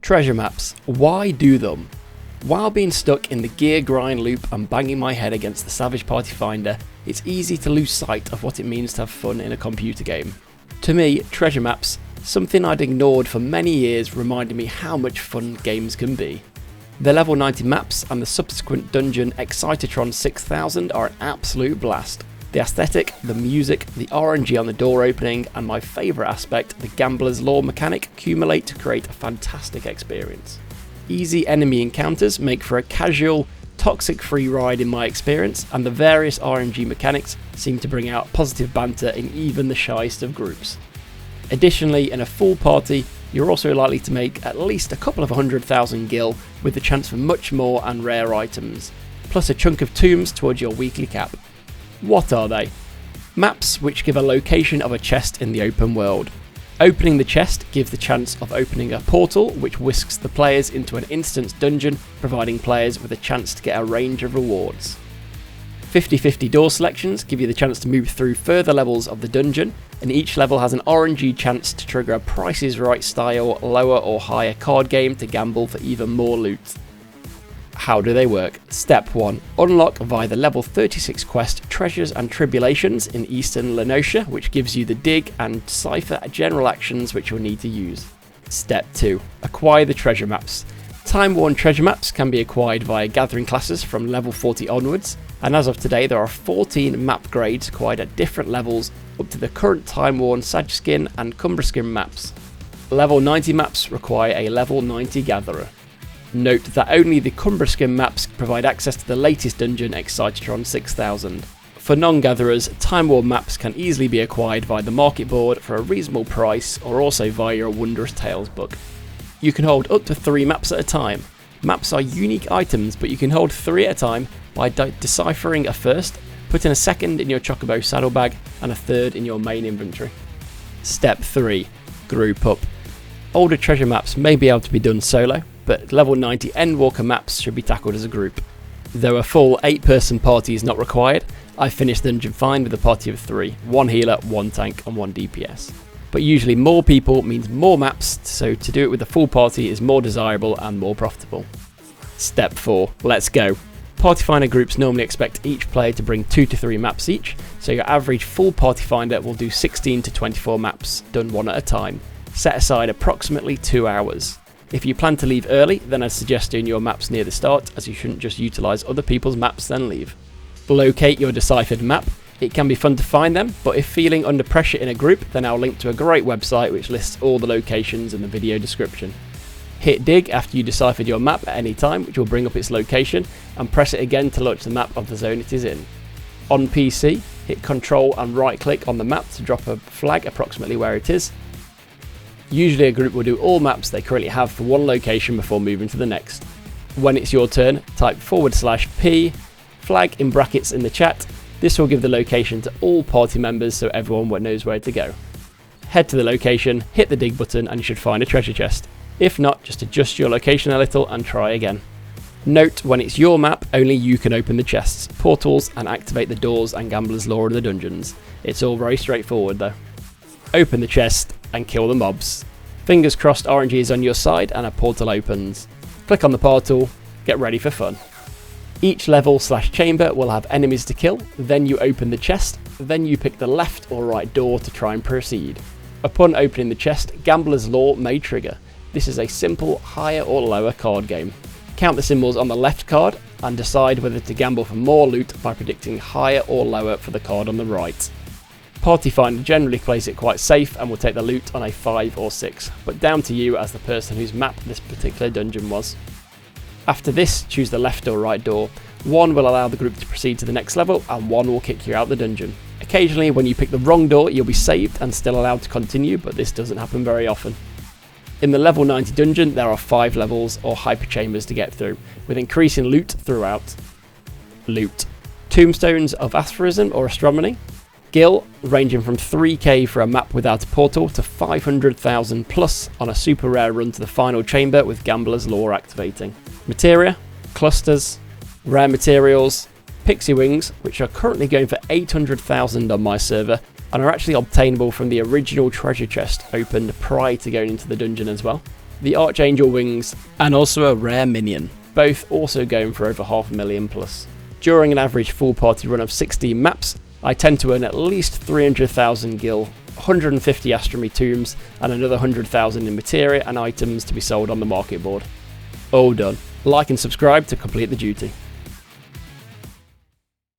Treasure maps. Why do them? While being stuck in the gear grind loop and banging my head against the Savage Party Finder, it's easy to lose sight of what it means to have fun in a computer game. To me, treasure maps, something I'd ignored for many years, reminded me how much fun games can be. The level 90 maps and the subsequent dungeon Excitatron 6000 are an absolute blast. The aesthetic, the music, the RNG on the door opening, and my favourite aspect, the Gambler's Law mechanic, accumulate to create a fantastic experience. Easy enemy encounters make for a casual, toxic-free ride in my experience, and the various RNG mechanics seem to bring out positive banter in even the shyest of groups. Additionally, in a full party, you're also likely to make at least a couple of 100,000 gil, with the chance for much more and rare items, plus a chunk of tombs towards your weekly cap. What are they? Maps which give a location of a chest in the open world. Opening the chest gives the chance of opening a portal which whisks the players into an instance dungeon, providing players with a chance to get a range of rewards. 50/50 door selections give you the chance to move through further levels of the dungeon, and each level has an RNG chance to trigger a Price is Right style lower or higher card game to gamble for even more loot. How do they work? Step 1. Unlock via the level 36 quest Treasures and Tribulations in Eastern Lenosha, which gives you the dig and decipher general actions which you'll need to use. Step 2. Acquire the treasure maps. Time-worn treasure maps can be acquired via gathering classes from level 40 onwards, and as of today there are 14 map grades acquired at different levels up to the current time-worn Sageskin and Cumberskin maps. Level 90 maps require a level 90 gatherer. Note that only the Cumberskin maps provide access to the latest dungeon Excitatron 6000. For non-gatherers, time-worn maps can easily be acquired via the market board for a reasonable price, or also via your Wondrous Tales book. You can hold up to 3 maps at a time. Maps are unique items, but you can hold 3 at a time by deciphering a first, putting a second in your Chocobo saddlebag, and a third in your main inventory. Step 3. Group up. Older treasure maps may be able to be done solo, but level 90 ENDWALKER maps should be tackled as a group. Though a full 8-person party is not required, I finished Dungeon fine with a party of 3, 1 healer, 1 tank and 1 DPS. But usually more people means more maps, so to do it with a full party is more desirable and more profitable. Step 4, let's go. Party Finder groups normally expect each player to bring 2 to 3 maps each, so your average full Party Finder will do 16 to 24 maps, done one at a time. Set aside approximately 2 hours. If you plan to leave early, then I'd suggest doing your maps near the start, as you shouldn't just utilise other people's maps then leave. Locate your deciphered map. It can be fun to find them, but if feeling under pressure in a group, then I'll link to a great website which lists all the locations in the video description. Hit dig after you deciphered your map at any time, which will bring up its location, and press it again to launch the map of the zone it is in. On PC, hit Ctrl and right click on the map to drop a flag approximately where it is. Usually a group will do all maps they currently have for one location before moving to the next. When it's your turn, type /P, flag in brackets in the chat. This will give the location to all party members so everyone knows where to go. Head to the location, hit the dig button and you should find a treasure chest. If not, just adjust your location a little and try again. Note, when it's your map, only you can open the chests, portals and activate the doors and Gambler's Law in the dungeons. It's all very straightforward though. Open the chest and kill the mobs. Fingers crossed RNG is on your side and a portal opens. Click on the portal, get ready for fun. Each level/chamber will have enemies to kill, then you open the chest, then you pick the left or right door to try and proceed. Upon opening the chest, Gambler's Law may trigger. This is a simple higher or lower card game. Count the symbols on the left card and decide whether to gamble for more loot by predicting higher or lower for the card on the right. Party Finder generally plays it quite safe and will take the loot on a 5 or 6, but down to you as the person whose map this particular dungeon was. After this, choose the left or right door. One will allow the group to proceed to the next level and one will kick you out the dungeon. Occasionally when you pick the wrong door you'll be saved and still allowed to continue, but this doesn't happen very often. In the level 90 dungeon there are 5 levels or hyper chambers to get through, with increasing loot throughout. Loot. Tombstones of Aphorism or Astronomy. Gil, ranging from 3k for a map without a portal to 500,000 plus on a super rare run to the final chamber with Gambler's Law activating. Materia, clusters, rare materials, pixie wings, which are currently going for 800,000 on my server and are actually obtainable from the original treasure chest opened prior to going into the dungeon as well. the Archangel wings, and also a rare minion, both also going for over 500,000 plus. During an average full party run of 16 maps, I tend to earn at least 300,000 gil, 150 Astronomy tombs, and another 100,000 in materia and items to be sold on the market board. All done. Like and subscribe to complete the duty.